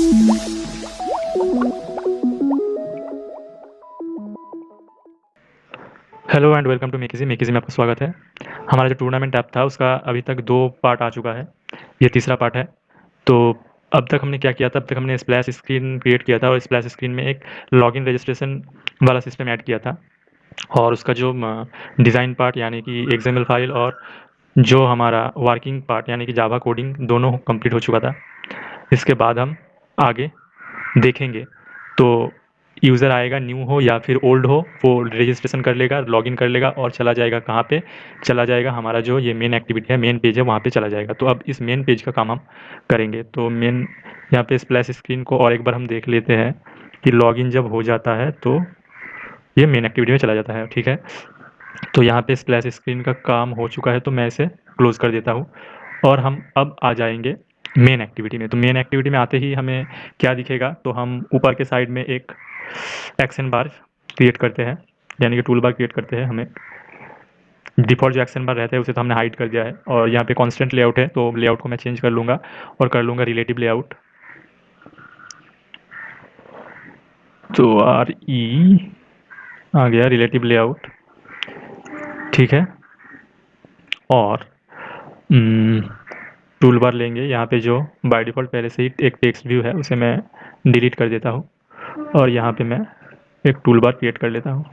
Hello and welcome to Makizi. Makizi में आपका स्वागत है। हमारा जो टूर्नामेंट ऐप था उसका अभी तक 2 पार्ट आ चुका है। ये तीसरा पार्ट है। तो अब तक हमने क्या किया था, अब तक हमने स्प्लैश स्क्रीन क्रिएट किया था और स्प्लैश स्क्रीन में एक लॉगिन रजिस्ट्रेशन वाला सिस्टम ऐड किया था। और उसका जो डिज़ाइन पार्ट यानी कि एक्सएमएल फाइल और जो हमारा वर्किंग पार्ट यानी कि जावा कोडिंग दोनों कंप्लीट हो चुका था। इसके बाद हम आगे देखेंगे। तो यूज़र आएगा, न्यू हो या फिर ओल्ड हो, वो रजिस्ट्रेशन कर लेगा, लॉगिन कर लेगा और चला जाएगा कहाँ पे, चला जाएगा हमारा जो ये मेन एक्टिविटी है, मेन पेज है, वहाँ पे चला जाएगा। तो अब इस मेन पेज का काम हम करेंगे। तो मेन यहाँ पे स्प्लैश स्क्रीन को और एक बार हम देख लेते हैं कि लॉगिन जब हो जाता है तो ये मेन एक्टिविटी में चला जाता है। ठीक है, तो यहाँ पे स्प्लैश स्क्रीन का काम हो चुका है, तो मैं इसे क्लोज़ कर देता हूँ और हम अब आ जाएंगे मेन एक्टिविटी में। तो मेन एक्टिविटी में आते ही हमें क्या दिखेगा, तो हम ऊपर के साइड में एक एक्शन बार क्रिएट करते हैं, यानी कि टूल बार क्रिएट करते हैं। हमें डिफ़ॉल्ट जो एक्शन बार रहता है उसे तो हमने हाइड कर दिया है और यहाँ पे कॉन्स्टेंट लेआउट है, तो लेआउट को मैं चेंज कर लूँगा और कर लूँगा रिलेटिव लेआउट। तो आ गया रिलेटिव लेआउट। ठीक है, और टूल बार लेंगे, यहाँ पे जो बाय डिफ़ॉल्ट पहले से ही एक टेक्स्ट व्यू है उसे मैं डिलीट कर देता हूँ और यहाँ पे मैं एक टूल बार क्रिएट कर लेता हूँ।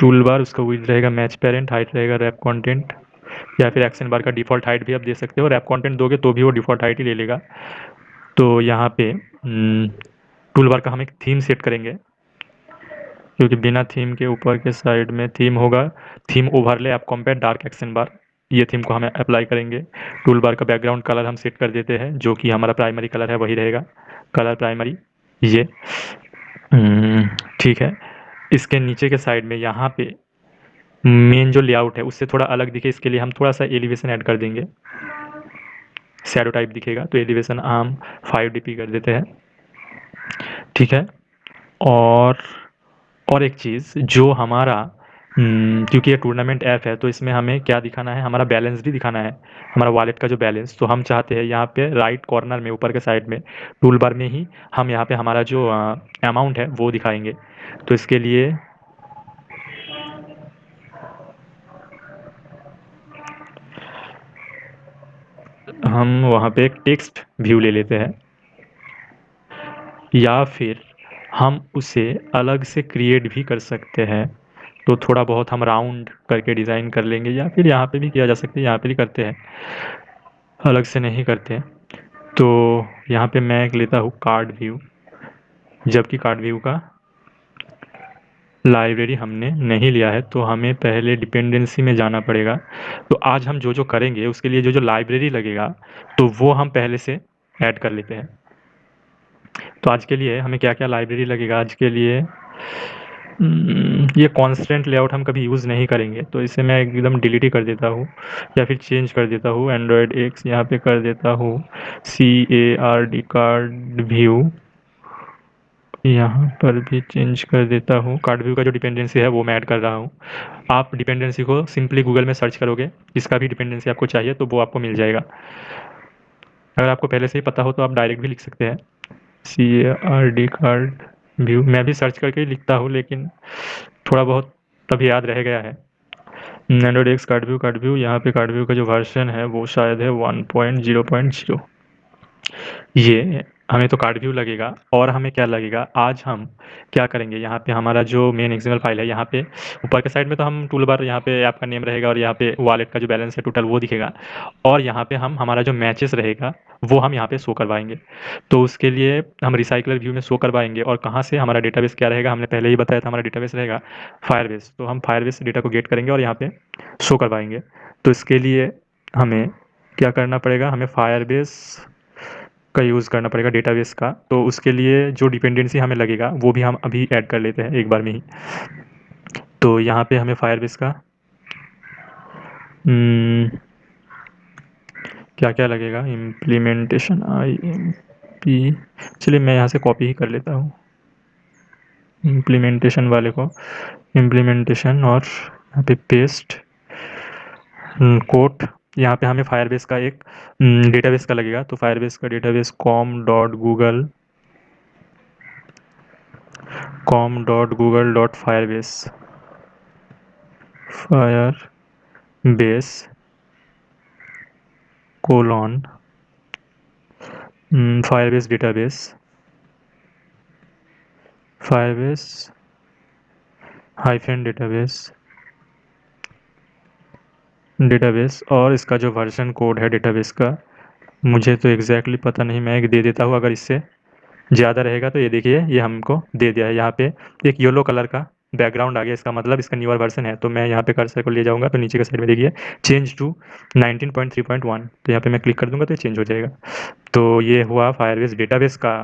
टूल बार उसका विड्थ रहेगा मैच पेरेंट, हाइट रहेगा रैप कंटेंट, या फिर एक्शन बार का डिफ़ॉल्ट हाइट भी आप दे सकते हो। रैप कंटेंट दोगे तो भी वो डिफ़ॉल्ट हाइट ही ले लेगा। तो यहाँ पे टूल बार का हम एक थीम सेट करेंगे, क्योंकि बिना थीम के ऊपर के साइड में थीम होगा, theme overlay app compat dark action bar, ये थीम को हमें अप्लाई करेंगे। टूल बार का बैकग्राउंड कलर हम सेट कर देते हैं, जो कि हमारा प्राइमरी कलर है वही रहेगा, कलर प्राइमरी ये। ठीक है, इसके नीचे के साइड में यहाँ पे मेन जो लेआउट है उससे थोड़ा अलग दिखे, इसके लिए हम थोड़ा सा एलिवेशन ऐड कर देंगे, शैडो टाइप दिखेगा, तो एलिवेशन हम 5 dp कर देते हैं। ठीक है, और एक चीज़ जो हमारा क्योंकि ये टूर्नामेंट ऐप है तो इसमें हमें क्या दिखाना है, हमारा बैलेंस भी दिखाना है, हमारा वॉलेट का जो बैलेंस। तो हम चाहते हैं यहाँ पे राइट कॉर्नर में ऊपर के साइड में टूल बार में ही हम यहाँ पे हमारा जो अमाउंट है वो दिखाएंगे। तो इसके लिए हम वहाँ पे एक टेक्स्ट व्यू ले लेते हैं, या फिर हम उसे अलग से क्रिएट भी कर सकते हैं। तो थोड़ा बहुत हम राउंड करके डिज़ाइन कर लेंगे, या फिर यहाँ पे भी किया जा सकता है, यहाँ पे भी करते हैं, अलग से नहीं करते हैं। तो यहाँ पे मैं एक लेता हूँ कार्ड व्यू, जबकि कार्ड व्यू का लाइब्रेरी हमने नहीं लिया है, तो हमें पहले डिपेंडेंसी में जाना पड़ेगा। तो आज हम जो जो करेंगे उसके लिए जो जो लाइब्रेरी लगेगा तो वो हम पहले से ऐड कर लेते हैं। तो आज के लिए हमें क्या क्या लाइब्रेरी लगेगा, आज के लिए ये कॉन्स्टेंट लेआउट हम कभी यूज़ नहीं करेंगे, तो इसे मैं एकदम डिलीट ही कर देता हूँ या फिर चेंज कर देता हूँ। एंड्रॉयड एक्स यहाँ पे कर देता हूँ CARD कार्ड व्यू, यहाँ पर भी चेंज कर देता हूँ। कार्ड व्यू का जो डिपेंडेंसी है वो मैं ऐड कर रहा हूँ। आप डिपेंडेंसी को सिंपली गूगल में सर्च करोगे, जिसका भी डिपेंडेंसी आपको चाहिए तो वो आपको मिल जाएगा। अगर आपको पहले से ही पता हो तो आप डायरेक्ट भी लिख सकते हैं CARD कार्ड व्यू। मैं भी सर्च करके ही लिखता हूँ, लेकिन थोड़ा बहुत तब याद रह गया है। एंड्रॉयड एक्स कार्ड व्यू यहाँ पे कार्ड व्यू का जो वर्जन है वो शायद है 1.0.0। ये हमें तो कार्ड व्यू लगेगा। और हमें क्या लगेगा, आज हम क्या करेंगे, यहाँ पे हमारा जो मेन एक्सएमएल फाइल है, यहाँ पे ऊपर के साइड में तो हम टूल बार, यहाँ पे ऐप का नेम रहेगा और यहाँ पे वॉलेट का जो बैलेंस है टोटल वो दिखेगा, और यहाँ पे हम हमारा जो मैचेस रहेगा वो हम यहाँ पे शो करवाएंगे। तो उसके लिए हम रिसाइकलर व्यू में शो करवाएंगे, और कहाँ से हमारा डेटाबेस क्या रहेगा, हमने पहले ही बताया था हमारा डेटाबेस रहेगा फायरबेस। तो हम फायरबेस से डेटा को गेट करेंगे और यहाँ पे शो करवाएंगे। तो इसके लिए हमें क्या करना पड़ेगा, हमें फायरबेस का यूज़ करना पड़ेगा डेटाबेस का। तो उसके लिए जो डिपेंडेंसी हमें लगेगा वो भी हम अभी ऐड कर लेते हैं एक बार में ही। तो यहाँ पे हमें फायरबेस का क्या क्या लगेगा, इम्प्लीमेंटेशन IMP, चलिए मैं यहाँ से कॉपी ही कर लेता हूँ इम्प्लीमेंटेशन वाले को, इम्प्लीमेंटेशन, और यहाँ पे पेस्ट कोट यहाँ पे हमें फायरबेस का एक डेटाबेस का लगेगा, तो फायरबेस का database com.google.firebase, Firebase colon Firebase database और इसका जो वर्जन कोड है डेटाबेस का, मुझे तो एग्जैक्टली पता नहीं, मैं एक दे देता हूँ, अगर इससे ज़्यादा रहेगा तो ये देखिए ये हमको दे दिया है। यहाँ पे एक येलो कलर का बैकग्राउंड आ गया, इसका मतलब इसका न्यूअर वर्जन है। तो मैं यहाँ पे कर्सर को ले जाऊँगा तो नीचे के साइड में देखिए चेंज टू 19.3.1, तो यहाँ पे मैं क्लिक कर दूंगा तो ये चेंज हो जाएगा। तो ये हुआ फायरबेस डेटाबेस का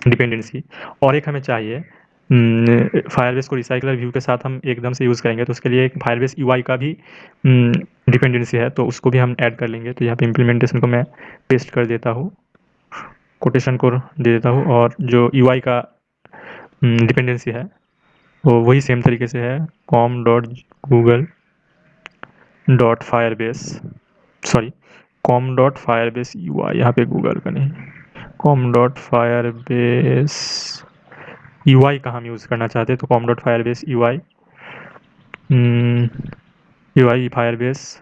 डिपेंडेंसी। और एक हमें चाहिए फायरबेस को रिसाइकलर व्यू के साथ हम एकदम से यूज़ करेंगे, तो उसके लिए एक फायरबेस यूआई का भी डिपेंडेंसी है, तो उसको भी हम ऐड कर लेंगे। तो यहाँ पे इम्प्लीमेंटेशन को मैं पेस्ट कर देता हूँ, कोटेशन को दे देता हूँ, और जो यूआई का डिपेंडेंसी है वो वही सेम तरीके से है, com.google.firebase, सॉरी com.firebase UI, यहाँ पे गूगल का नहीं, com.firebase UI का हम यूज़ करना चाहते हैं। तो com.firebase UI, UI Firebase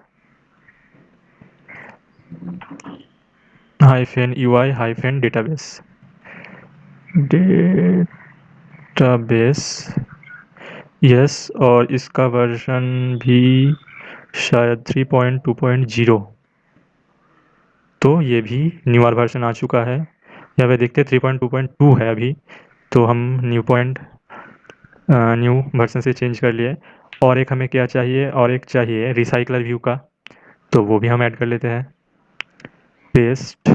-UI database yes, और इसका वर्जन भी शायद 3.2.0, तो ये भी न्यूअर वर्जन आ चुका है। यहाँ पे देखते हैं 3.2.2 है अभी, तो हम न्यू वर्जन से चेंज कर लिए। और एक हमें क्या चाहिए, और एक चाहिए रिसाइकलर व्यू का, तो वो भी हम ऐड कर लेते हैं। पेस्ट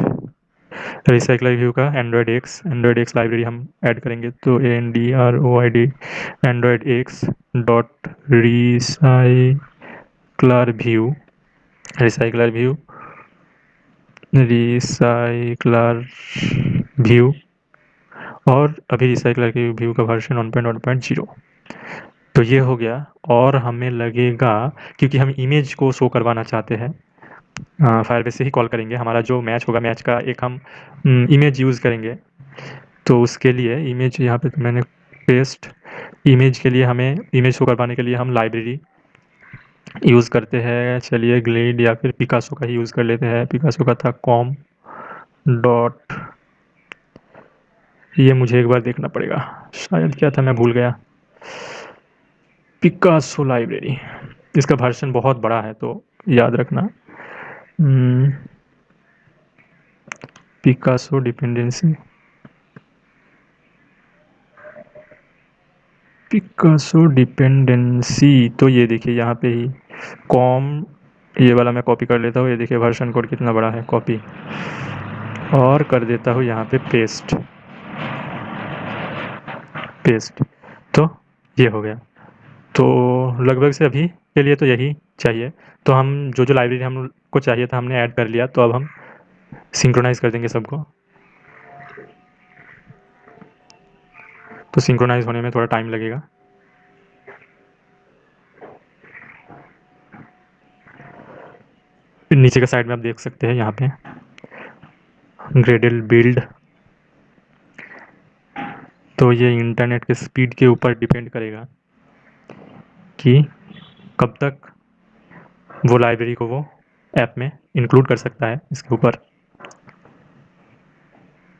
रिसाइकलर व्यू का एंड्रॉयड एक्स लाइब्रेरी हम ऐड करेंगे, तो ANDROID Android x dot recycler view और अभी रिसाइकलर के व्यू का वर्जन 1.1.0। तो ये हो गया। और हमें लगेगा, क्योंकि हम इमेज को शो करवाना चाहते हैं, फायरबेस से ही कॉल करेंगे, हमारा जो मैच होगा मैच का एक हम इमेज यूज़ करेंगे। तो उसके लिए इमेज यहाँ पे तो मैंने पेस्ट, इमेज के लिए हमें इमेज शो करवाने के लिए हम लाइब्रेरी यूज़ करते हैं। चलिए ग्लेड या फिर पिकासो का ही यूज़ कर लेते हैं। पिकासो का था कॉम डॉट, ये मुझे एक बार देखना पड़ेगा, शायद क्या था मैं भूल गया। पिकासो लाइब्रेरी, इसका वर्जन बहुत बड़ा है तो याद रखना। पिकासो डिपेंडेंसी, तो ये देखिए यहाँ पे ही कॉम, ये वाला मैं कॉपी कर लेता हूँ, ये देखिए वर्जन कोड कितना बड़ा है, कॉपी और कर देता हूँ यहाँ पे पेस्ट। तो ये हो गया। तो लगभग से अभी के लिए तो यही चाहिए। तो हम जो लाइब्रेरी हमको चाहिए था हमने ऐड कर लिया, तो अब हम सिंक्रोनाइज़ कर देंगे सबको। तो सिंक्रोनाइज़ होने में थोड़ा टाइम लगेगा। नीचे के साइड में आप देख सकते हैं यहाँ पे ग्रेडल बिल्ड, तो ये इंटरनेट के स्पीड के ऊपर डिपेंड करेगा कि कब तक वो लाइब्रेरी को वो ऐप में इंक्लूड कर सकता है इसके ऊपर।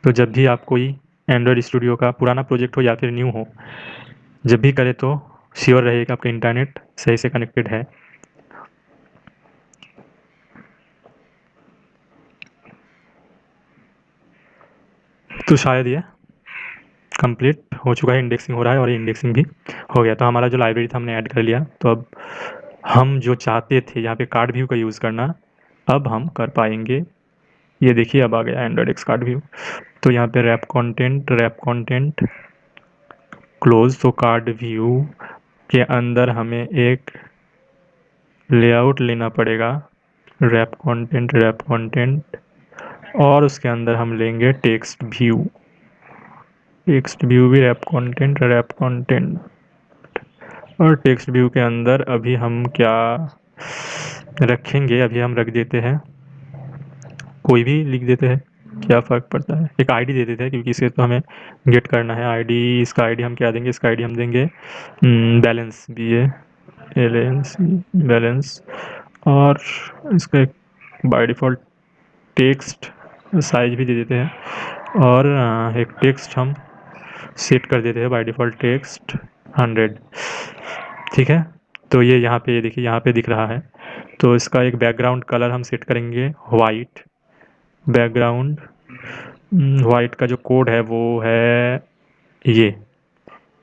तो जब भी आप कोई एंड्रॉयड स्टूडियो का पुराना प्रोजेक्ट हो या फिर न्यू हो, जब भी करें तो श्योर रहे कि आपका इंटरनेट सही से कनेक्टेड है। तो शायद ये कंप्लीट हो चुका है, इंडेक्सिंग हो रहा है और ये इंडेक्सिंग भी हो गया। तो हमारा जो लाइब्रेरी था हमने ऐड कर लिया। तो अब हम जो चाहते थे यहाँ पे कार्ड व्यू का यूज़ करना, अब हम कर पाएंगे। ये देखिए अब आ गया एंड्रॉयड एक्स कार्ड व्यू। तो यहाँ पे रैप कंटेंट क्लोज, तो कार्ड व्यू के अंदर हमें एक लेआउट लेना पड़ेगा, रैप कंटेंट, और उसके अंदर हम लेंगे टेक्स्ट व्यू भी रैप कंटेंट, और टेक्स्ट व्यू के अंदर अभी हम क्या रखेंगे, अभी हम रख देते हैं, कोई भी लिख देते हैं, क्या फ़र्क पड़ता है। एक आईडी दे देते हैं क्योंकि इसे तो हमें गेट करना है। आईडी, इसका आईडी हम क्या देंगे, इसका आईडी हम देंगे बैलेंस, BALANCE बैलेंस। और इसका एक बाय डिफ़ॉल्ट टेक्स्ट साइज भी दे देते हैं। और एक टेक्स्ट हम सेट कर देते हैं बाय डिफ़ॉल्ट टेक्स्ट 100। ठीक है, तो ये यहाँ पे, ये देखिए यहाँ पे दिख रहा है। तो इसका एक बैकग्राउंड कलर हम सेट करेंगे वाइट। बैकग्राउंड वाइट का जो कोड है वो है ये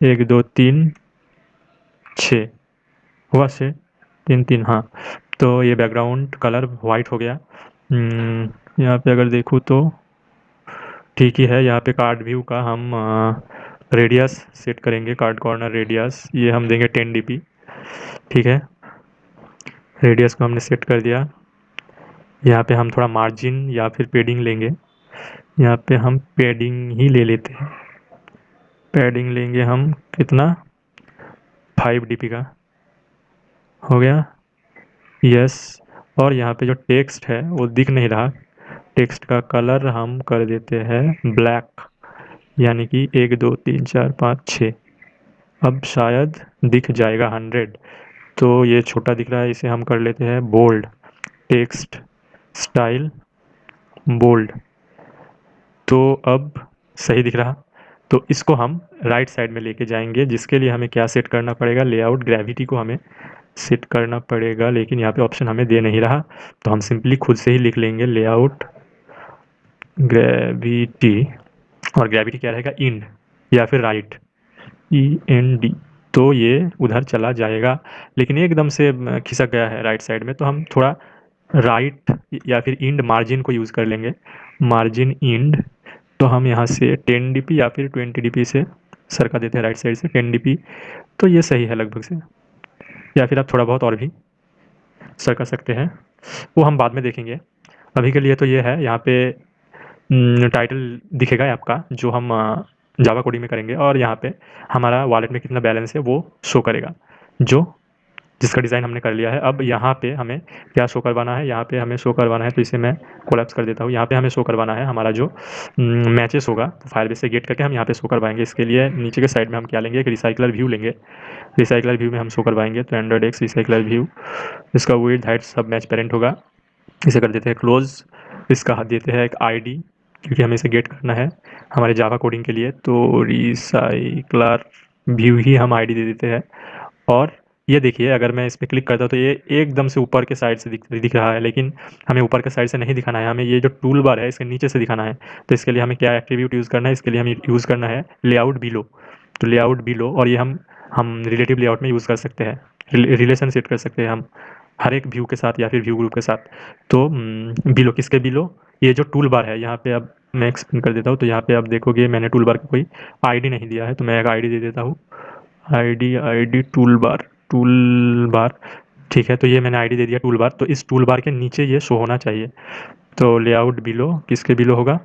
1 2 3 6 हुआ से 3 3, हाँ। तो ये बैकग्राउंड कलर वाइट हो गया। यहाँ पे अगर देखूँ तो ठीक ही है। यहाँ पे कार्ड व्यू का हम रेडियस सेट करेंगे, कार्ड कॉर्नर रेडियस, ये हम देंगे 10 dp। ठीक है, रेडियस को हमने सेट कर दिया। यहाँ पे हम थोड़ा मार्जिन या फिर पेडिंग लेंगे। यहाँ पे हम पेडिंग ही ले लेते हैं। पेडिंग लेंगे हम कितना, 5 dp का हो गया, यस। और यहाँ पे जो टेक्स्ट है वो दिख नहीं रहा, टेक्स्ट का कलर हम कर देते हैं ब्लैक, यानी कि 1 2 3 4 5 6। अब शायद दिख जाएगा 100। तो ये छोटा दिख रहा है, इसे हम कर लेते हैं बोल्ड, टेक्स्ट स्टाइल बोल्ड। तो अब सही दिख रहा। तो इसको हम राइट साइड में लेके जाएंगे, जिसके लिए हमें क्या सेट करना पड़ेगा, लेआउट ग्रेविटी को हमें सेट करना पड़ेगा। लेकिन यहाँ पे ऑप्शन हमें दे नहीं रहा, तो हम सिंपली खुद से ही लिख लेंगे लेआउट ग्रेविटी। और ग्रेविटी क्या रहेगा, इंड या फिर राइट, END। तो ये उधर चला जाएगा, लेकिन एकदम से खिसक गया है राइट साइड में, तो हम थोड़ा राइट या फिर इंड मार्जिन को यूज़ कर लेंगे, मार्जिन इंड। तो हम यहाँ से 10 dp या फिर 20 dp से सरका देते हैं राइट साइड से 10 dp। तो ये सही है लगभग से, या फिर आप थोड़ा बहुत और भी सरका सकते हैं, वो हम बाद में देखेंगे। अभी के लिए तो ये है। यहाँ पे टाइटल दिखेगा आपका, जो हम जावा कोडिंग में करेंगे, और यहाँ पे हमारा वॉलेट में कितना बैलेंस है वो शो करेगा, जो जिसका डिज़ाइन हमने कर लिया है। अब यहाँ पे हमें क्या शो करवाना है, यहाँ पे हमें शो करवाना है, तो इसे मैं कोलैप्स कर देता हूँ। यहाँ पे हमें शो करवाना है हमारा जो मैचेस होगा, तो फायरबेस से गेट करके हम यहाँ पे शो करवाएंगे। इसके लिए नीचे के साइड में हम क्या लेंगे, एक रिसाइकलर व्यू लेंगे। रिसाइकलर व्यू में हम शो करवाएंगे, तो एंड्रॉइड एक्स रिसाइकलर व्यू, इसका विड्थ हाइट सब मैच पेरेंट होगा। इसे कर देते हैं क्लोज। इसका देते हैं एक आईडी, क्योंकि हमें इसे गेट करना है हमारे जावा कोडिंग के लिए, तो रिसाइकलर व्यू ही हम आईडी दे देते हैं। और ये देखिए, अगर मैं इस पर क्लिक करता हूँ तो ये एकदम से ऊपर के साइड से दिख रहा है, लेकिन हमें ऊपर के साइड से नहीं दिखाना है, हमें ये जो टूल बार है इसके नीचे से दिखाना है। तो इसके लिए हमें क्या एट्रीब्यूट यूज़ करना है, इसके लिए हमें यूज़ करना है लेआउट बिलो। तो लेआउट बिलो, और ये हम रिलेटिव लेआउट में यूज़ कर सकते हैं, रिलेशन सेट कर सकते हैं हम हर एक व्यू के साथ या फिर व्यू ग्रुप के साथ। तो बिलो, किसके बिलो, ये जो टूल बार है यहाँ पे। अब मैं एक्सप्लेन कर देता हूँ। तो यहाँ पे आप देखोगे मैंने टूल बार का कोई आईडी नहीं दिया है, तो मैं एक आईडी दे देता हूँ, आईडी टूल बार। ठीक है, तो ये मैंने आईडी दे दिया टूल बार। तो इस टूल बार के नीचे ये शो होना चाहिए। तो लेआउट बिलो किसके बिलो होगा,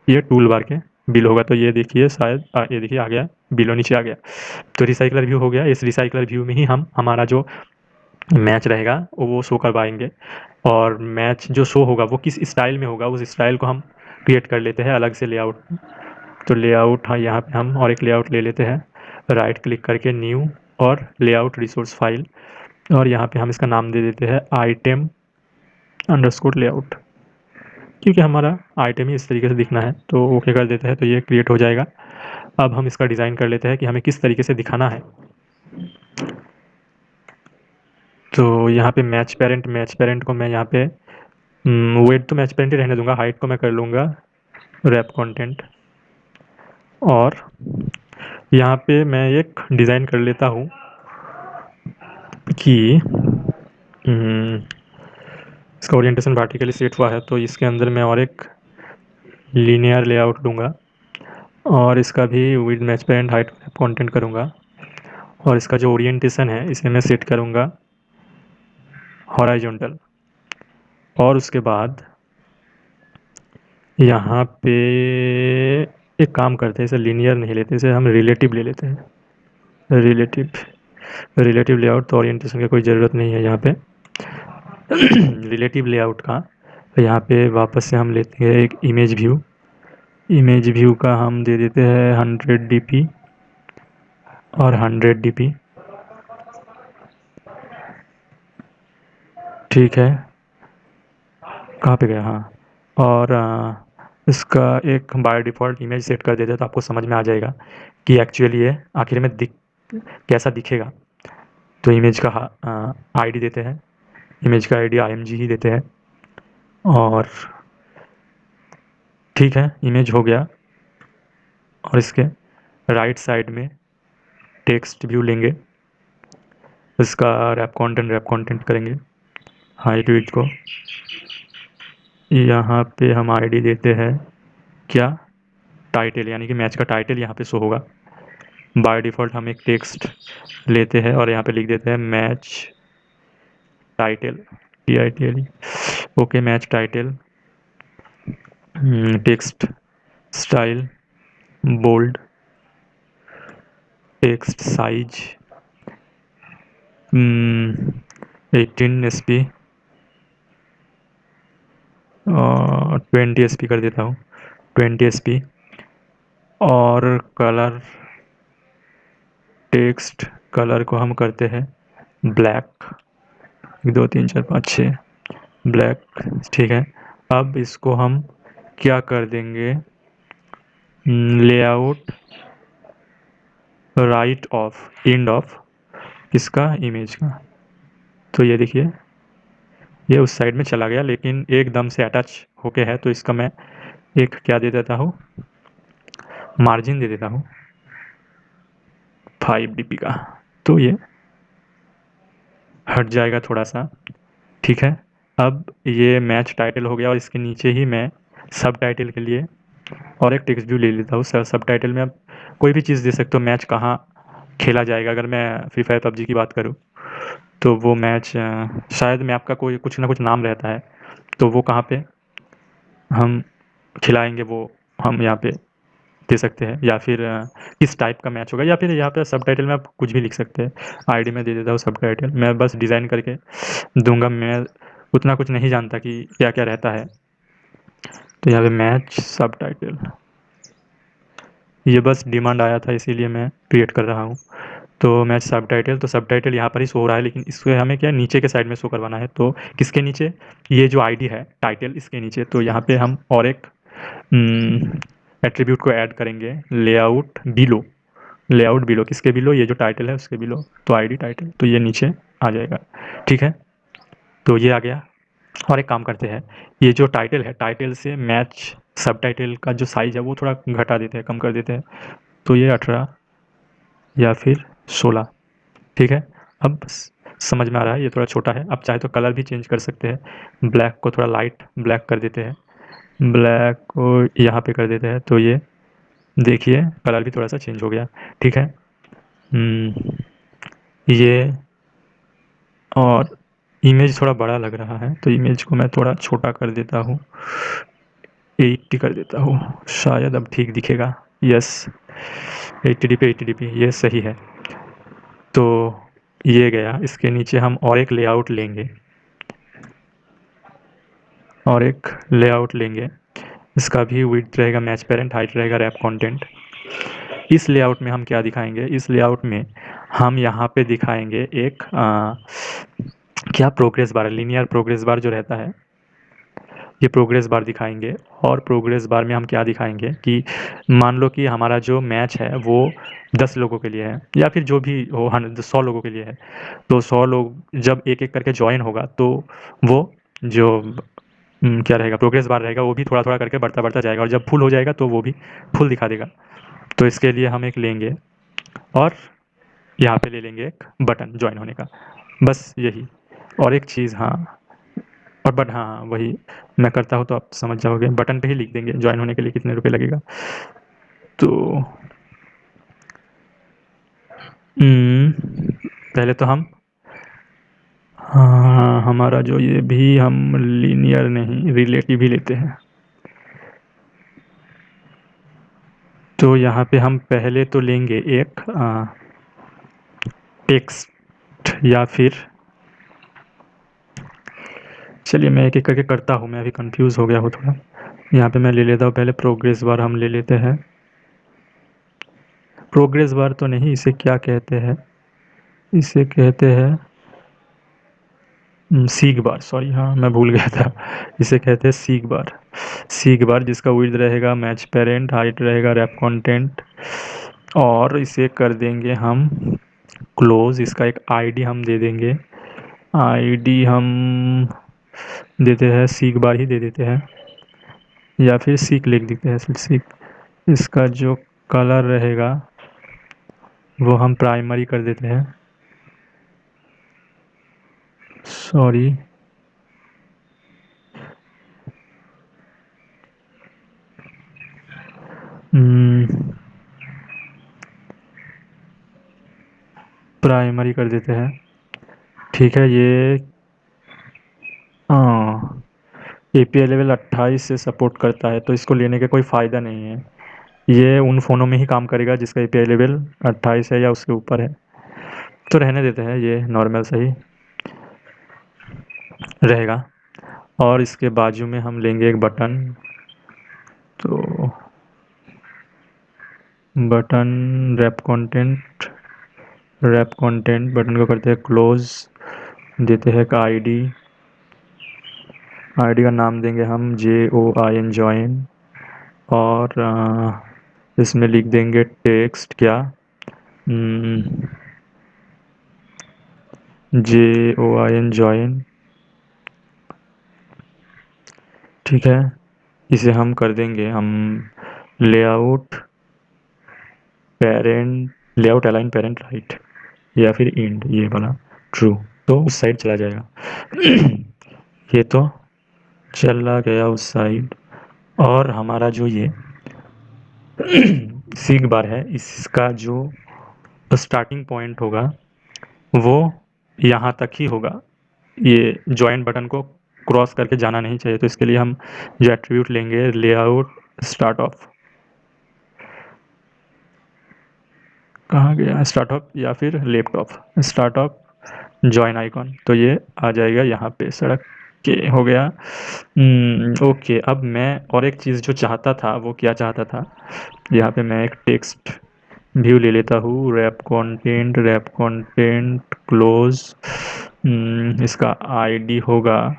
ये टूल बार के बिलो होगा। तो ये देखिए शायद ये देखिए आ गया, बिलो नीचे आ गया। तो रिसाइकलर व्यू हो गया। इस रिसाइकलर व्यू में ही हम हमारा जो मैच रहेगा वो शो करवाएंगे, और मैच जो शो होगा वो किस स्टाइल में होगा, उस स्टाइल को हम क्रिएट कर लेते हैं अलग से लेआउट। तो लेआउट, हाँ, यहाँ पे हम और एक लेआउट ले लेते हैं, राइट क्लिक करके न्यू और लेआउट रिसोर्स फाइल, और यहाँ पे हम इसका नाम दे देते हैं आइटम अंडरस्कोर लेआउट, क्योंकि हमारा आइटम ही इस तरीके से दिखना है। तो ओके कर देते हैं, तो ये क्रिएट हो जाएगा। अब हम इसका डिज़ाइन कर लेते हैं कि हमें किस तरीके से दिखाना है। तो यहाँ पे मैच पेरेंट को मैं यहाँ पे वेट तो मैच पेरेंट ही रहने दूंगा, हाइट को मैं कर लूँगा रैप कंटेंट। और यहाँ पे मैं एक डिज़ाइन कर लेता हूँ कि इसका ओरिएंटेशन वर्टिकली सेट हुआ है, तो इसके अंदर मैं और एक लीनियर लेआउट दूंगा, और इसका भी with match parent height content करूँगा। और इसका जो ओरिएंटेशन है इसे मैं सेट करूँगा हॉराइजॉन्टल। और उसके बाद यहाँ पे एक काम करते हैं, इसे लीनियर नहीं लेते, इसे हम रिलेटिव ले लेते हैं। रिलेटिव लेआउट, तो ओरिएंटेशन की कोई ज़रूरत नहीं है यहाँ पे। रिलेटिव लेआउट का। तो यहाँ पे वापस से हम लेते हैं एक इमेज व्यू। इमेज व्यू का हम दे देते हैं 100 dp और 100 dp। ठीक है, कहाँ पे गया, हाँ। और इसका एक बाय डिफ़ॉल्ट इमेज सेट कर देते हैं, तो आपको समझ में आ जाएगा कि एक्चुअली ये आखिर में कैसा दिखेगा। तो इमेज का आईडी देते हैं, इमेज का आईडी img ही देते हैं। और ठीक है, इमेज हो गया। और इसके राइट साइड में टेक्स्ट व्यू लेंगे, इसका रैप कंटेंट करेंगे हाइट विड्थ को। यहाँ पे हम आईडी देते हैं क्या, टाइटल, यानी कि मैच का टाइटल यहाँ पे शो होगा। बाय डिफ़ॉल्ट हम एक टेक्स्ट लेते हैं और यहाँ पे लिख देते हैं match title, TITLE। Okay, match title, text style bold, text size 18 SP और 20 SP कर देता हूँ, 20 SP। और कलर, टेक्स्ट कलर को हम करते हैं ब्लैक, 1 2 3 4 5 6 ब्लैक। ठीक है, अब इसको हम क्या कर देंगे, layout right of end of किसका, इमेज का। तो ये देखिए, ये उस साइड में चला गया लेकिन एकदम से अटैच होके है, तो इसका मैं एक क्या दे देता हूँ, मार्जिन दे देता हूँ 5 dp का। तो ये हट जाएगा थोड़ा सा। ठीक है, अब ये मैच टाइटल हो गया और इसके नीचे ही मैं सब टाइटल के लिए और एक टेक्स्ट व्यू ले लेता हूँ। सब टाइटल में आप कोई भी चीज़ दे सकते हो, मैच कहाँ खेला जाएगा। अगर मैं फ्री फायर पबजी की बात करूँ तो वो मैच शायद मैप का कोई कुछ ना कुछ नाम रहता है, तो वो कहाँ पे हम खिलाएंगे वो हम यहाँ पे दे सकते हैं। या फिर किस टाइप का मैच होगा, या फिर यहाँ पे सब टाइटल में आप कुछ भी लिख सकते हैं। आईडी में दे देता हूँ सब टाइटल, मैं बस डिज़ाइन करके दूंगा, मैं उतना कुछ नहीं जानता कि क्या क्या रहता है। तो यहाँ पे मैच सब टाइटल, ये बस डिमांड आया था इसीलिए मैं क्रिएट कर रहा हूँ। तो मैच सब टाइटल, तो सब टाइटल यहाँ पर ही शो हो रहा है, लेकिन इसको हमें क्या नीचे के साइड में शो करवाना है। तो किसके नीचे, ये जो आईडी है टाइटल, इसके नीचे। तो यहाँ पे हम और एक एट्रीब्यूट को ऐड करेंगे, लेआउट बिलो किसके बिलो, ये जो टाइटल है उसके बिलो। तो आईडी टाइटल, तो ये नीचे आ जाएगा। ठीक है, तो ये आ गया। और एक काम करते हैं, ये जो टाइटल है, टाइटल से मैच सब टाइटल का जो साइज़ है वो थोड़ा घटा देते हैं, कम कर देते हैं। तो ये 18 या फिर 16। ठीक है, अब समझ में आ रहा है, ये थोड़ा छोटा है। अब चाहे तो कलर भी चेंज कर सकते हैं, ब्लैक को थोड़ा लाइट ब्लैक कर देते हैं, ब्लैक को यहाँ पे कर देते हैं। तो ये देखिए कलर भी थोड़ा सा चेंज हो गया। ठीक है, ये और इमेज थोड़ा बड़ा लग रहा है, तो इमेज को मैं थोड़ा छोटा कर देता हूँ, 80 कर देता हूँ, शायद अब ठीक दिखेगा। यस, 80 dp 80 dp ये सही है। तो ये गया, इसके नीचे हम और एक लेआउट लेंगे, इसका भी विड्थ रहेगा मैच पेरेंट, हाइट रहेगा रैप कंटेंट। इस लेआउट में हम क्या दिखाएंगे, इस लेआउट में हम यहाँ पे दिखाएंगे एक क्या progress bar, linear progress bar जो रहता है, ये प्रोग्रेस बार दिखाएंगे। और प्रोग्रेस बार में हम क्या दिखाएंगे कि मान लो कि हमारा जो मैच है वो 10 लोगों के लिए है, या फिर जो भी हो 100 लोगों के लिए है। तो 100 लोग जब एक एक करके ज्वाइन होगा, तो वो जो क्या रहेगा, प्रोग्रेस बार रहेगा, वो भी थोड़ा थोड़ा करके बढ़ता बढ़ता जाएगा, और जब फुल हो जाएगा तो वो भी फुल दिखा देगा। तो इसके लिए हम एक लेंगे और यहाँ पे ले लेंगे एक बटन ज्वाइन होने का, बस यही। और एक चीज़, हाँ, और बट हाँ वही मैं करता हूँ तो आप समझ जाओगे, बटन पे ही लिख देंगे ज्वाइन होने के लिए कितने रुपए लगेगा। तो पहले तो हम, हाँ, हमारा जो ये भी हम लीनियर नहीं रिलेटिव ही लेते हैं। तो यहाँ पे हम पहले तो लेंगे एक टेक्स्ट या फिर चलिए मैं एक एक करके करता हूँ, मैं अभी कंफ्यूज हो गया हूँ थोड़ा। यहाँ पे मैं ले लेता हूँ पहले प्रोग्रेस बार, हम ले लेते हैं। प्रोग्रेस बार तो नहीं, इसे क्या कहते हैं, इसे कहते हैं सीक बार, सॉरी, हाँ मैं भूल गया था। इसे कहते हैं सीक बार। सीक बार जिसका विड्थ रहेगा मैच पेरेंट, हाइट रहेगा रैप कंटेंट, और इसे कर देंगे हम क्लोज। इसका एक आईडी हम दे देंगे, आईडी हम देते हैं सीक बार ही दे देते हैं, या फिर सीक लिख देते हैं सीक। इसका जो कलर रहेगा वो हम प्राइमरी कर देते हैं, सॉरी। प्राइमरी कर देते हैं, ठीक है। ये हाँ, API लेवल 28 से सपोर्ट करता है, तो इसको लेने का कोई फ़ायदा नहीं है। ये उन फ़ोनों में ही काम करेगा जिसका API लेवल 28 है या उसके ऊपर है, तो रहने देते हैं, ये नॉर्मल सही रहेगा। और इसके बाजू में हम लेंगे एक बटन, तो बटन रैप कंटेंट बटन को करते हैं क्लोज, देते हैं का आईडी का नाम देंगे हम JOIN जॉइन, और इसमें लिख देंगे टेक्स्ट क्या, JOIN जॉइन, ठीक है। इसे हम कर देंगे हम layout layout align parent right, या फिर इंड, ये वाला ट्रू, तो उस साइड चला जाएगा। ये तो चला गया उस साइड। और हमारा जो ये सीक बार है, इसका जो स्टार्टिंग पॉइंट होगा वो यहाँ तक ही होगा, ये जॉइन बटन को क्रॉस करके जाना नहीं चाहिए। तो इसके लिए हम जो एट्रीब्यूट लेंगे लेआउट स्टार्ट ऑफ, कहाँ गया स्टार्ट ऑफ, या फिर left of start of join icon, तो ये आ जाएगा यहाँ पे सड़क के, हो गया। ओके, अब मैं और एक चीज़ जो चाहता था वो क्या चाहता था, यहाँ पे मैं एक टेक्स्ट व्यू ले लेता हूँ, रैप कंटेंट क्लोज, इसका आईडी होगा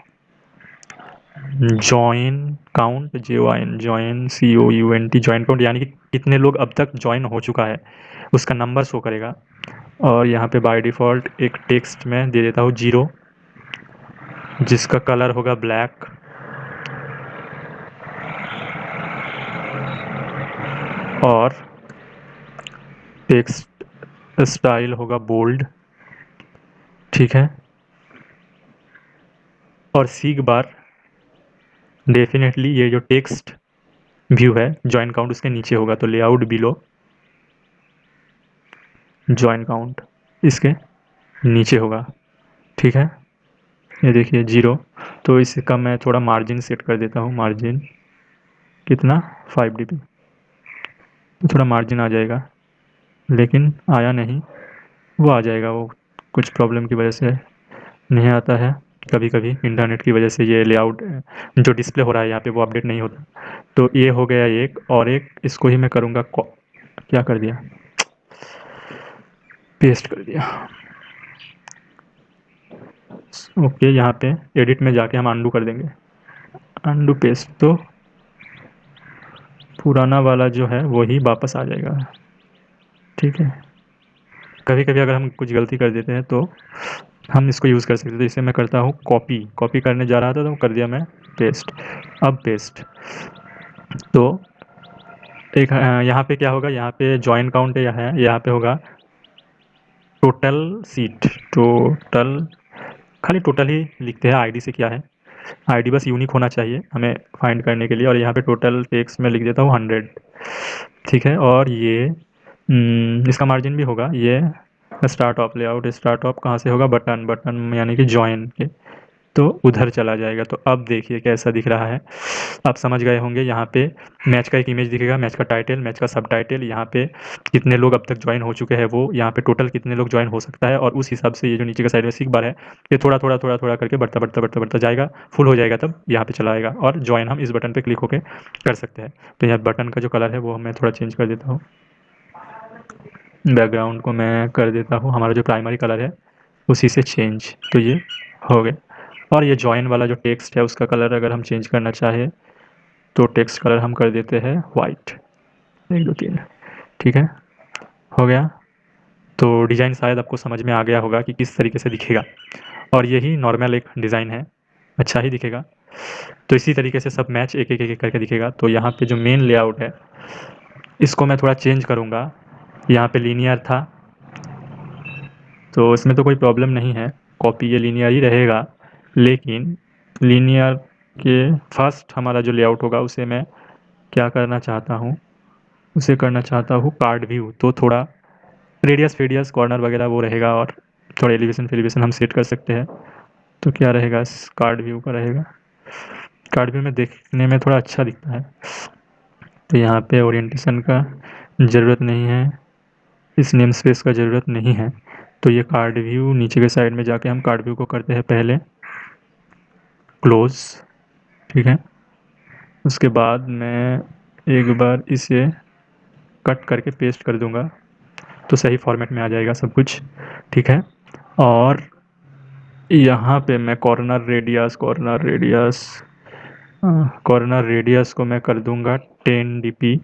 join count, JOIN join COUNT, join count, यानी कि कितने लोग अब तक ज्वाइन हो चुका है उसका नंबर शो करेगा। और यहाँ पे बाय डिफ़ॉल्ट एक टेक्स्ट में दे देता हूँ 0, जिसका कलर होगा ब्लैक, और टेक्स्ट स्टाइल होगा बोल्ड, ठीक है। और सीक बार डेफिनेटली ये जो टेक्स्ट व्यू है जॉइन काउंट उसके नीचे होगा, तो लेआउट बिलो जॉइन काउंट इसके नीचे होगा, ठीक है। ये देखिए 0, तो इसका मैं थोड़ा मार्जिन सेट कर देता हूँ, मार्जिन कितना 5 dp, तो थोड़ा मार्जिन आ जाएगा, लेकिन आया नहीं, वो आ जाएगा, वो कुछ प्रॉब्लम की वजह से नहीं आता है, कभी कभी इंटरनेट की वजह से ये लेआउट जो डिस्प्ले हो रहा है यहाँ पे वो अपडेट नहीं होता। तो ये हो गया एक, और एक इसको ही मैं करूँगा क्या कर दिया, पेस्ट कर दिया। ओके, यहाँ पे एडिट में जाके हम अंडू कर देंगे, अंडू पेस्ट, तो पुराना वाला जो है वही वापस आ जाएगा, ठीक है। कभी कभी अगर हम कुछ गलती कर देते हैं तो हम इसको यूज़ कर सकते हैं, तो इसे मैं करता हूँ कॉपी करने जा रहा था तो कर दिया मैं पेस्ट। अब पेस्ट, तो एक यहाँ पे क्या होगा, यहाँ पे जॉइन काउंट है, यहाँ पे होगा टोटल सीट, टोटल, खाली टोटल ही लिखते हैं, आईडी से क्या है, आईडी बस यूनिक होना चाहिए हमें फाइंड करने के लिए। और यहाँ पे टोटल टेक्स्ट में लिख देता हूँ 100, ठीक है। और ये इसका मार्जिन भी होगा, ये start of layout start of कहाँ से होगा, बटन यानी कि जॉइन के तो उधर चला जाएगा। तो अब देखिए कैसा दिख रहा है, आप समझ गए होंगे। यहाँ पे मैच का एक इमेज दिखेगा, मैच का टाइटल, मैच का सब टाइटल, यहाँ पे कितने लोग अब तक ज्वाइन हो चुके हैं वो, यहाँ पे टोटल कितने लोग ज्वाइन हो सकता है, और उस हिसाब से ये जो नीचे का साइड में सीख बार है ये थोड़ा थोड़ा थोड़ा थोड़ा करके बढ़ता बढ़ता बढ़ता बढ़ता जाएगा, फुल हो जाएगा तब यहाँ पे चला आएगा, और ज्वाइन हम इस बटन पे क्लिक होकर कर सकते हैं। तो यहाँ बटन का जो कलर है वो मैं थोड़ा चेंज कर देता हूँ, बैकग्राउंड को मैं कर देता हूँ हमारा जो प्राइमरी कलर है उसी से चेंज, तो ये हो गया। और ये ज्वाइन वाला जो टेक्स्ट है उसका कलर अगर हम चेंज करना चाहे तो टेक्स्ट कलर हम कर देते हैं वाइट, 1 2 3, ठीक है, हो गया। तो डिज़ाइन शायद आपको समझ में आ गया होगा कि किस तरीके से दिखेगा, और यही नॉर्मल एक डिज़ाइन है, अच्छा ही दिखेगा। तो इसी तरीके से सब मैच एक एक एक एक करके दिखेगा। तो यहाँ पे जो मेन लेआउट है इसको मैं थोड़ा चेंज करूँगा, यहाँ पे लीनियर था तो इसमें तो कोई प्रॉब्लम नहीं है, कॉपी ये लीनियर ही रहेगा, लेकिन लीनियर के फर्स्ट हमारा जो लेआउट होगा उसे मैं क्या करना चाहता हूँ, उसे करना चाहता हूँ कार्ड व्यू। तो थोड़ा रेडियस फेडियस कॉर्नर वगैरह वो रहेगा, और थोड़ा एलिवेशन फेलिवेशन हम सेट कर सकते हैं। तो क्या रहेगा, इस कार्ड व्यू का रहेगा, कार्ड व्यू में देखने में थोड़ा अच्छा दिखता है। तो यहाँ पे ओरिएंटेशन का ज़रूरत नहीं है, इस नेम स्पेस का ज़रूरत नहीं है। तो ये कार्ड व्यू नीचे के साइड में जाके हम कार्ड व्यू को करते हैं पहले क्लोज, ठीक है। उसके बाद मैं एक बार इसे कट करके पेस्ट कर दूंगा तो सही फॉर्मेट में आ जाएगा सब कुछ, ठीक है। और यहाँ पे मैं कॉर्नर रेडियस को मैं कर दूंगा 10 dp।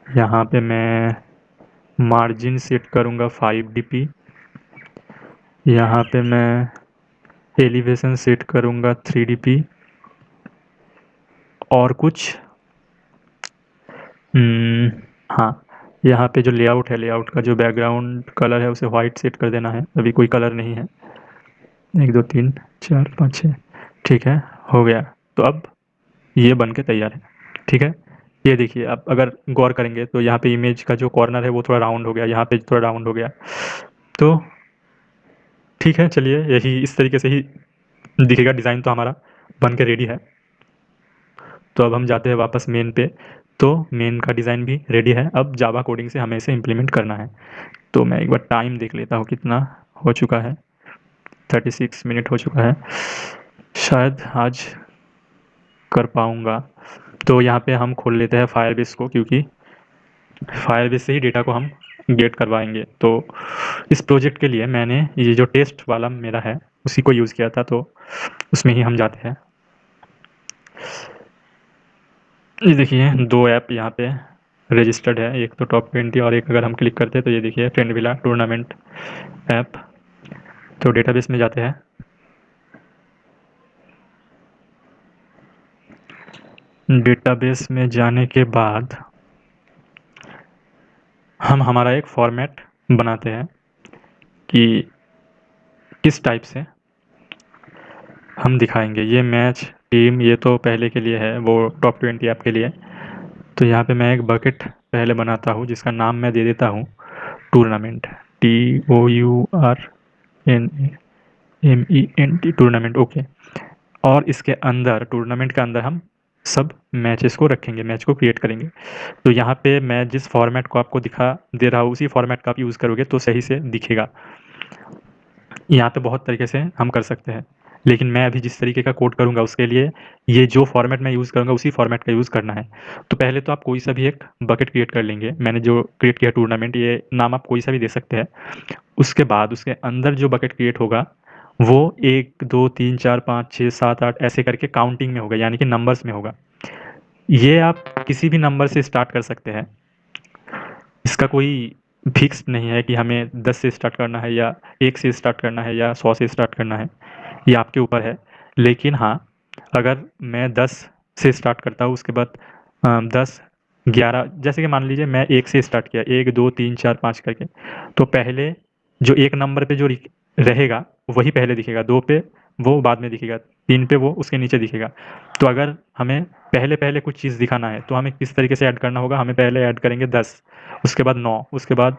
यहाँ पे मैं मार्जिन सेट करूँगा 5 dp। यहाँ पे मैं एलिवेशन सेट करूँगा 3 dp। और कुछ हाँ, यहाँ पे जो लेआउट है, लेआउट का जो बैकग्राउंड कलर है उसे वाइट सेट कर देना है, अभी कोई कलर नहीं है। 1 2 3 4 5 6, ठीक है, हो गया। तो अब ये बन के तैयार है, ठीक है। ये देखिए, आप अगर गौर करेंगे तो यहाँ पे इमेज का जो कॉर्नर है वो थोड़ा राउंड हो गया, यहाँ पे थोड़ा राउंड हो गया। तो ठीक है, चलिए यही इस तरीके से ही दिखेगा डिज़ाइन, तो हमारा बन के रेडी है। तो अब हम जाते हैं वापस मेन पे। तो मेन का डिज़ाइन भी रेडी है, अब जावा कोडिंग से हमें इसे इम्प्लीमेंट करना है। तो मैं एक बार टाइम देख लेता हूँ कितना हो चुका है, 36 मिनट हो चुका है, शायद आज कर पाऊँगा। तो यहाँ पे हम खोल लेते हैं फायरबेस को, क्योंकि फायरबेस से ही डेटा को हम गेट करवाएंगे। तो इस प्रोजेक्ट के लिए मैंने ये जो टेस्ट वाला मेरा है उसी को यूज़ किया था, तो उसमें ही हम जाते हैं। ये देखिए 2 ऐप यहाँ पे रजिस्टर्ड है, एक तो टॉप 20 और एक अगर हम क्लिक करते हैं तो ये देखिए फ्रेंड विला टूर्नामेंट ऐप। तो डेटाबेस में जाते हैं, डेटाबेस में जाने के बाद हम हमारा एक फॉर्मेट बनाते हैं कि किस टाइप से हम दिखाएंगे। ये मैच टीम ये तो पहले के लिए है, वो टॉप 20 ऐप के लिए। तो यहाँ पे मैं एक बकेट पहले बनाता हूँ जिसका नाम मैं दे देता हूँ टूर्नामेंट, TOURNAMENT, टूर्नामेंट, ओके। और इसके अंदर टूर्नामेंट के अंदर हम सब मैचेस को रखेंगे, मैच को क्रिएट करेंगे। तो यहाँ पे मैं जिस फॉर्मेट को आपको दिखा दे रहा हूँ उसी फॉर्मेट का आप यूज़ करोगे तो सही से दिखेगा। यहाँ पे बहुत तरीके से हम कर सकते हैं, लेकिन मैं अभी जिस तरीके का कोड करूँगा उसके लिए ये जो फॉर्मेट मैं यूज़ करूँगा उसी फॉर्मेट का यूज़ करना है। तो पहले तो आप कोई सा भी एक बकेट क्रिएट कर लेंगे, मैंने जो क्रिएट किया टूर्नामेंट, ये नाम आप कोई सा भी दे सकते हैं। उसके बाद उसके अंदर जो बकेट क्रिएट होगा वो 1 2 3 4 5 6 7 8 ऐसे करके काउंटिंग में होगा, यानी कि नंबर्स में होगा। ये आप किसी भी नंबर से स्टार्ट कर सकते हैं, इसका कोई फिक्स नहीं है कि हमें 10 से स्टार्ट करना है या 1 से स्टार्ट करना है या 100 से स्टार्ट करना है, ये आपके ऊपर है। लेकिन हाँ, अगर मैं 10 से स्टार्ट करता हूँ उसके बाद 10 11, जैसे कि मान लीजिए मैं 1 से स्टार्ट किया, 1 2 3 4 5 करके, तो पहले जो 1 नंबर पे जो रहेगा वही पहले दिखेगा, 2 पे वो बाद में दिखेगा, 3 पे वो उसके नीचे दिखेगा। तो अगर हमें पहले पहले कुछ चीज़ दिखाना है तो हमें किस तरीके से ऐड करना होगा, हमें पहले ऐड करेंगे 10, उसके बाद 9, उसके बाद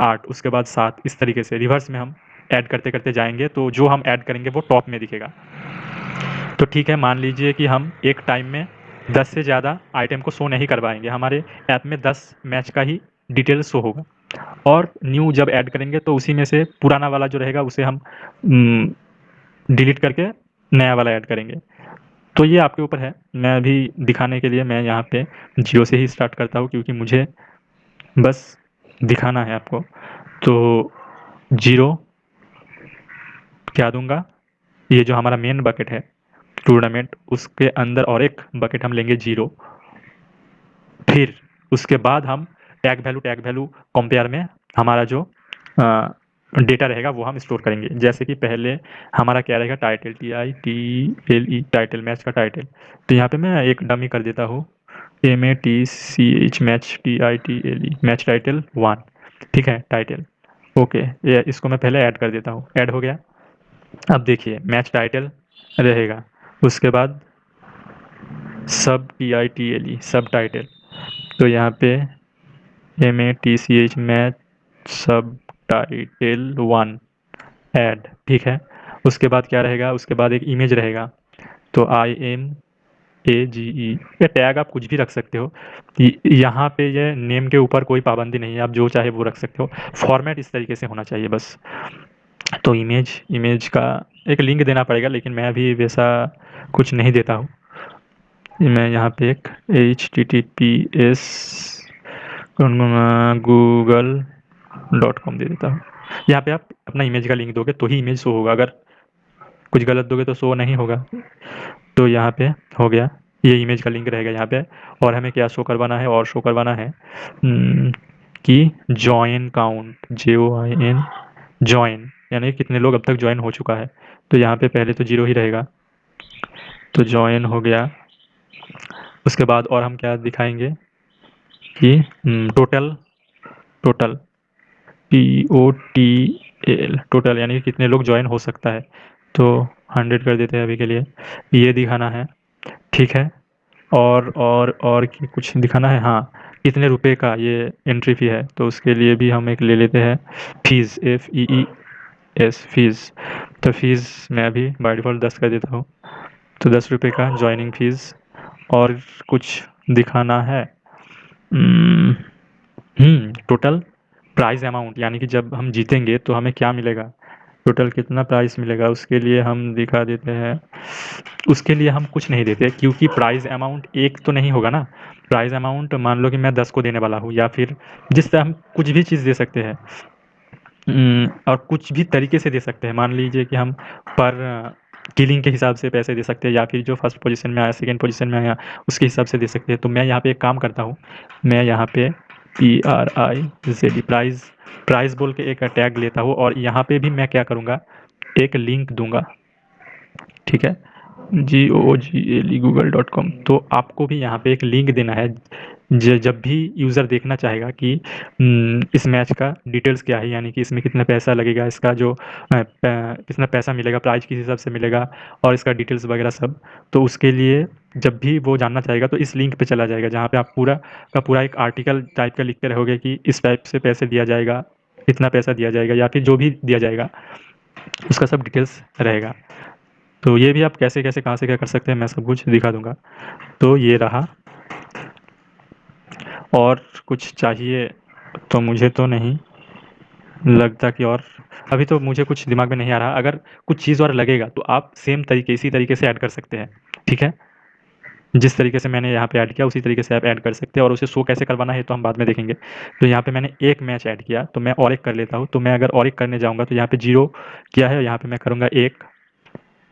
8, उसके बाद 7, इस तरीके से रिवर्स में हम ऐड करते करते जाएंगे तो जो हम ऐड करेंगे वो टॉप में दिखेगा। तो ठीक है, मान लीजिए कि हम एक टाइम में 10 से ज़्यादा आइटम को शो नहीं कर पाएंगे, हमारे ऐप में 10 मैच का ही डिटेल शो होगा, और न्यू जब ऐड करेंगे तो उसी में से पुराना वाला जो रहेगा उसे हम डिलीट करके नया वाला ऐड करेंगे। तो ये आपके ऊपर है। मैं अभी दिखाने के लिए मैं यहाँ पे जियो से ही स्टार्ट करता हूँ, क्योंकि मुझे बस दिखाना है आपको। तो जीरो क्या दूंगा, ये जो हमारा मेन बकेट है टूर्नामेंट, उसके अंदर और एक बकेट हम लेंगे जीरो। फिर उसके बाद हम टैग वैल्यू कंपेयर में हमारा जो डेटा रहेगा वो हम स्टोर करेंगे। जैसे कि पहले हमारा क्या रहेगा, टाइटल TITLE, टाइटल, मैच का टाइटल। तो यहाँ पे मैं एक डमी कर देता हूँ, MATCH, match TITLE, match title 1। ठीक है, टाइटल। ओके, ये इसको मैं पहले ऐड कर देता हूँ, ऐड हो गया। अब देखिए मैच टाइटल रहेगा, उसके बाद सब TITLE, सब टाइटल। तो यहाँ पे MATCH, मैच सब टाइटल 1, ऐड। ठीक है, उसके बाद क्या रहेगा, उसके बाद एक इमेज रहेगा। तो IMAGE, ये टैग आप कुछ भी रख सकते हो, यहाँ पे ये नेम के ऊपर कोई पाबंदी नहीं है, आप जो चाहे वो रख सकते हो, फॉर्मेट इस तरीके से होना चाहिए बस। तो इमेज का एक लिंक देना पड़ेगा, लेकिन मैं अभी वैसा कुछ नहीं देता हूँ। मैं यहाँ पे एक HTTPS google.com दे देता हूँ। यहाँ पे आप अपना इमेज का लिंक दोगे तो ही इमेज शो होगा, अगर कुछ गलत दोगे तो शो नहीं होगा। तो यहाँ पे हो गया, ये इमेज का लिंक रहेगा यहाँ पे। और हमें क्या शो करवाना है, और शो करवाना है कि जॉइन काउंट, JOIN, जॉइन यानी कितने लोग अब तक ज्वाइन हो चुका है। तो यहाँ पे पहले तो जीरो ही रहेगा, तो जॉइन हो गया। उसके बाद और हम क्या दिखाएंगे कि टोटल, टोटल TOTL, टोटल यानी कितने लोग ज्वाइन हो सकता है। तो 100 कर देते हैं अभी के लिए, ये दिखाना है। ठीक है, और कुछ दिखाना है, हाँ, कितने रुपए का ये एंट्री फी है, तो उसके लिए भी हम एक ले लेते हैं फीस, FEES, फीस। तो फीस मैं अभी बाय डिफ़ॉल्ट 10 कर देता हूँ, तो 10 रुपये का ज्वाइनिंग फीस। और कुछ दिखाना है, टोटल प्राइज़ अमाउंट, यानी कि जब हम जीतेंगे तो हमें क्या मिलेगा, टोटल कितना प्राइस मिलेगा, उसके लिए हम दिखा देते हैं। उसके लिए हम कुछ नहीं देते, क्योंकि प्राइज़ अमाउंट एक तो नहीं होगा ना। प्राइज़ अमाउंट मान लो कि मैं 10 को देने वाला हूँ, या फिर जिस तरह हम कुछ भी चीज़ दे सकते हैं, और कुछ भी तरीके से दे सकते हैं। मान लीजिए कि हम पर किलिंग के हिसाब से पैसे दे सकते हैं, या फिर जो फर्स्ट पोजीशन में आया, सेकंड पोजीशन में आया, उसके हिसाब से दे सकते हैं। तो मैं यहाँ पे एक काम करता हूँ, मैं यहाँ पे PRIZE, प्राइज़ बोल के एक टैग लेता हूँ, और यहाँ पे भी मैं क्या करूँगा, एक लिंक दूंगा। ठीक है, GOOGLE.com। तो आपको भी यहाँ पे एक लिंक देना है, जब भी यूज़र देखना चाहेगा कि इस मैच का डिटेल्स क्या है, यानी कि इसमें कितना पैसा लगेगा, इसका जो कितना पैसा मिलेगा, प्राइस किस हिसाब से मिलेगा, और इसका डिटेल्स वगैरह सब। तो उसके लिए जब भी वो जानना चाहेगा तो इस लिंक पे चला जाएगा, जहाँ पे आप पूरा का पूरा एक आर्टिकल टाइप का लिख के रहोगे कि इस टाइप से पैसे दिया जाएगा, इतना पैसा दिया जाएगा, या फिर जो भी दिया जाएगा उसका सब डिटेल्स रहेगा। तो ये भी आप कैसे कैसे कहाँ से क्या कर सकते हैं, मैं सब कुछ दिखा दूंगा। तो ये रहा, और कुछ चाहिए तो मुझे तो नहीं लगता कि, और अभी तो मुझे कुछ दिमाग में नहीं आ रहा। अगर कुछ चीज़ और लगेगा तो आप सेम तरीके, इसी तरीके से ऐड कर सकते हैं। ठीक है, जिस तरीके से मैंने यहाँ पे ऐड किया उसी तरीके से आप ऐड कर सकते हैं, और उसे शो कैसे करवाना है तो हम बाद में देखेंगे। तो यहाँ पे मैंने एक मैच ऐड किया, तो मैं और एक कर लेता हूँ। तो मैं अगर और एक करने जाऊँगा तो यहाँ पे जीरो किया है, यहाँ पे मैं करूँगा एक,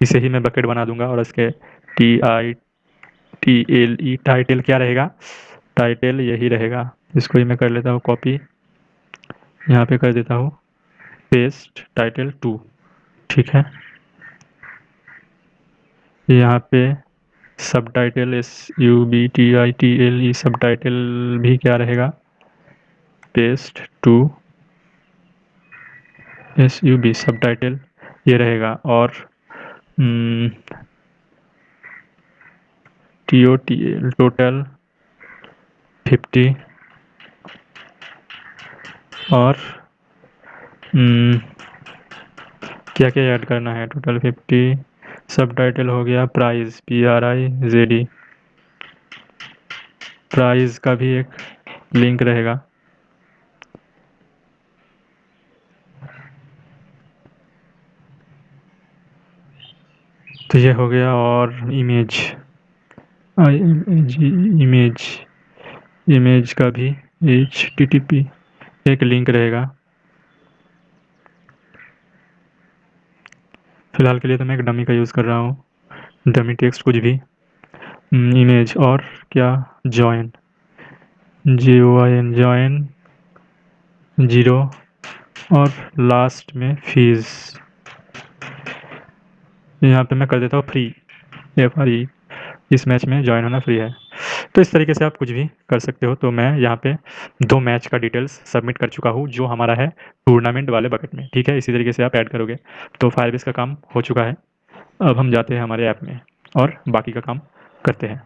इसे ही मैं बकेट बना दूंगा, और इसके TITLE, टाइटल क्या रहेगा, टाइटल यही रहेगा। इसको ही मैं कर लेता हूँ कॉपी, यहाँ पे कर देता हूँ पेस्ट, टाइटल 2। ठीक है, यहाँ पे सब टाइटल SUBTITLE, सब टाइटल भी क्या रहेगा, पेस्ट 2, SUB, सब टाइटल ये रहेगा। और TOTL, टोटल 50, और क्या क्या ऐड करना है, टोटल 50। सब टाइटल हो गया प्राइस, PRIZD, प्राइस का भी एक लिंक रहेगा। तो ये हो गया। और इमेज, IMAG, इमेज, इमेज का भी HTTP एक लिंक रहेगा। फिलहाल के लिए तो मैं एक डमी का यूज़ कर रहा हूँ, डमी टेक्स्ट कुछ भी। इमेज और क्या, जॉइन, JOIN, जॉइन 0, और लास्ट में फीस, यहाँ पे मैं कर देता हूँ फ्री, FRE, इस मैच में ज्वाइन होना फ्री है। तो इस तरीके से आप कुछ भी कर सकते हो। तो मैं यहाँ पे 2 मैच का डिटेल्स सबमिट कर चुका हूँ जो हमारा है टूर्नामेंट वाले बकेट में, ठीक है। इसी तरीके से आप ऐड करोगे। तो फायरबेस का काम हो चुका है। अब हम जाते हैं हमारे ऐप में और बाकी का काम करते हैं।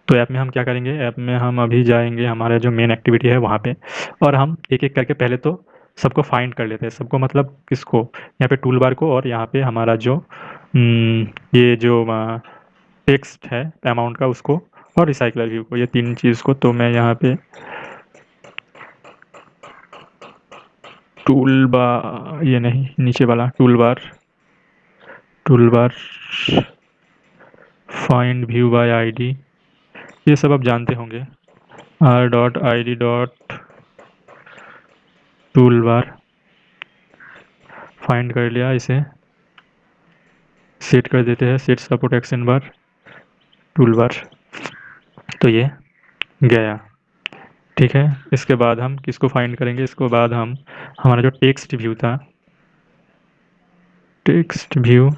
तो ऐप में हम क्या करेंगे, ऐप में हम अभी जाएंगे हमारा जो मेन एक्टिविटी है वहाँ पे, और हम एक एक करके पहले तो सबको फाइंड कर लेते हैं। सबको मतलब किसको, यहाँ पे टूल बार को, और यहाँ पे हमारा जो ये जो टेक्स्ट है अमाउंट का उसको, और रिसाइकलर व्यू को, ये 3 चीज़ को। तो मैं यहाँ पे टूल बार, ये नहीं, नीचे वाला tool bar, tool bar, find view bye ID, ये सब आप जानते होंगे। R.ID dot tool bar, find कर लिया, इसे सेट कर देते हैं, सेट सपोर्ट एक्शन बार टूल बार। तो ये गया, ठीक है। इसके बाद हम किसको फाइंड करेंगे, इसके बाद हम हमारा जो टेक्स्ट व्यू था, टेक्स्ट व्यू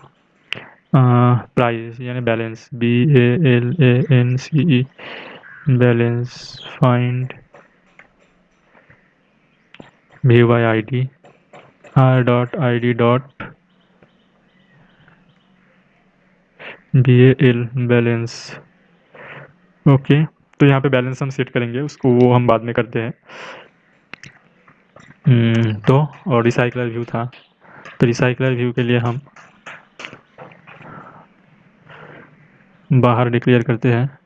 प्राइस यानी balance, BALANCE, balance, find view bye ID, R.ID dot BAL, balance. Okay, तो यहाँ पे बैलेंस हम सेट करेंगे, उसको वो हम बाद में करते हैं। तो और रिसाइकलर व्यू था, तो रिसाइकलर व्यू के लिए हम बाहर डिक्लेयर करते हैं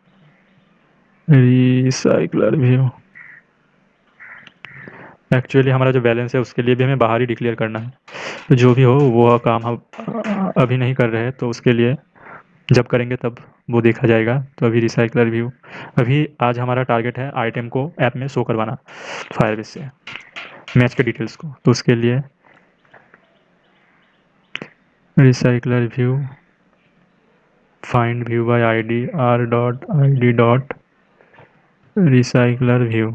रिसाइकलर व्यू। एक्चुअली हमारा जो बैलेंस है उसके लिए भी हमें बाहर ही डिक्लेयर करना है। तो जो भी हो वो काम हम अभी नहीं कर रहे हैं, तो उसके लिए जब करेंगे तब वो देखा जाएगा। तो अभी रिसाइकलर व्यू, अभी आज हमारा टारगेट है आइटम को ऐप में शो करवाना फायरबेस से, मैच के डिटेल्स को। तो उसके लिए recycler view, find view bye ID, R.ID dot recycler view,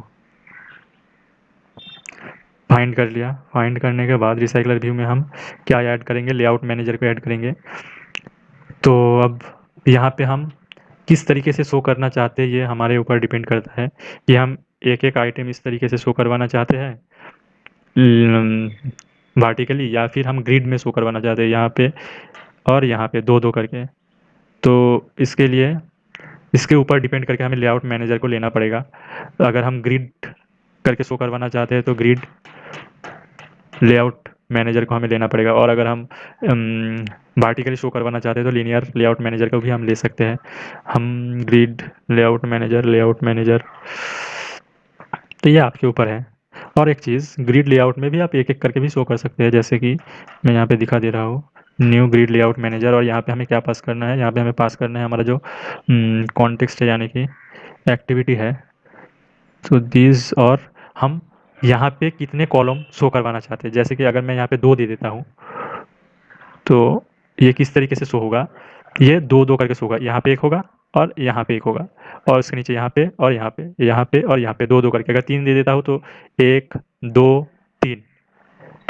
find कर लिया। फाइंड करने के बाद रिसाइकलर व्यू में हम क्या ऐड करेंगे, लेआउट मैनेजर को ऐड करेंगे। तो अब यहाँ पे हम किस तरीके से शो करना चाहते हैं ये हमारे ऊपर डिपेंड करता है कि हम एक एक आइटम इस तरीके से शो करवाना चाहते हैं वर्टिकली, या फिर हम ग्रिड में शो करवाना चाहते हैं यहाँ पे और यहाँ पे दो दो करके। तो इसके लिए इसके ऊपर डिपेंड करके हमें लेआउट मैनेजर को लेना पड़ेगा। अगर हम ग्रिड करके शो करवाना चाहते हैं तो ग्रिड लेआउट मैनेजर को हमें लेना पड़ेगा, और अगर हम वर्टिकली शो करवाना चाहते हैं तो लीनियर लेआउट मैनेजर को भी हम ले सकते हैं। हम grid layout manager, layout manager, तो ये आपके ऊपर है। और एक चीज़, ग्रिड लेआउट में भी आप एक एक करके भी शो कर सकते हैं, जैसे कि मैं यहाँ पे दिखा दे रहा हूँ न्यू ग्रिड लेआउट मैनेजर। और यहाँ पे हमें क्या पास करना है, यहाँ पे हमें पास करना है हमारा जो कॉन्टेक्स्ट है यानी कि एक्टिविटी है। तो दिस, और हम यहाँ पे कितने कॉलम शो करवाना चाहते हैं। जैसे कि अगर मैं यहाँ पे 2 दे देता हूँ तो ये किस तरीके से शो होगा, ये 2 2 करके शो होगा। यहाँ पे एक होगा और यहाँ पे एक होगा, और उसके नीचे यहाँ पे और यहाँ पे, यहाँ पे और यहाँ पे 2 2 करके। अगर 3 दे देता हूँ तो 1 2 3,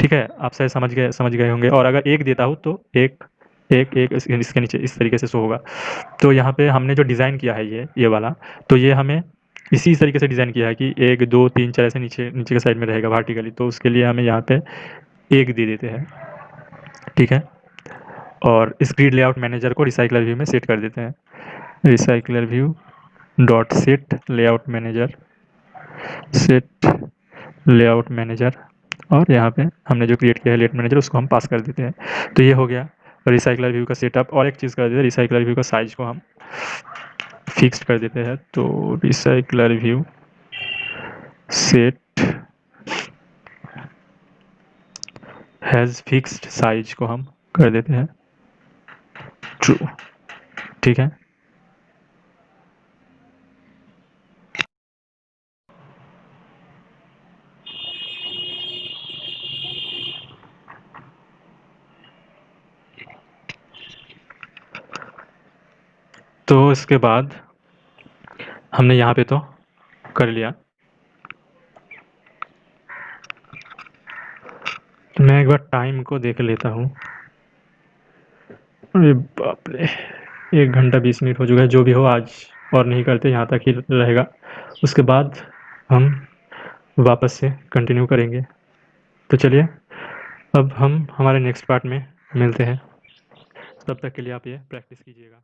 ठीक है। आप शायद समझ गए होंगे। और अगर 1 देता हूँ तो 1 1 1 इसके नीचे इस तरीके से शो होगा। तो यहाँ पे हमने जो डिज़ाइन किया है ये वाला, तो ये हमें इसी तरीके से डिज़ाइन किया है कि 1 2 3 4 ऐसे नीचे नीचे के साइड में रहेगा वर्टिकली। तो उसके लिए हमें यहाँ पे 1 दे देते हैं, ठीक है। और इस ग्रिड लेआउट मैनेजर को रिसाइकलर व्यू में सेट कर देते हैं। Recycler view dot set layout manager, set layout manager, और यहाँ पे हमने जो क्रिएट किया है लेट मैनेजर उसको हम पास कर देते हैं। तो ये हो गया रिसाइकलर व्यू का सेटअप। और एक चीज़ कर देते हैं, रिसाइकलर व्यू का साइज को हम फिक्स्ड कर देते हैं। तो recycler view set has fixed size को हम कर देते हैं ट्रू। ठीक है, तो इसके बाद हमने यहाँ पे तो कर लिया। तो मैं एक बार टाइम को देख लेता हूँ। अरे बाप रे, 1 घंटा 20 मिनट हो चुका है। जो भी हो आज और नहीं करते, यहाँ तक ही रहेगा। उसके बाद हम वापस से कंटिन्यू करेंगे। तो चलिए अब हम हमारे नेक्स्ट पार्ट में मिलते हैं। तब तक के लिए आप ये प्रैक्टिस कीजिएगा।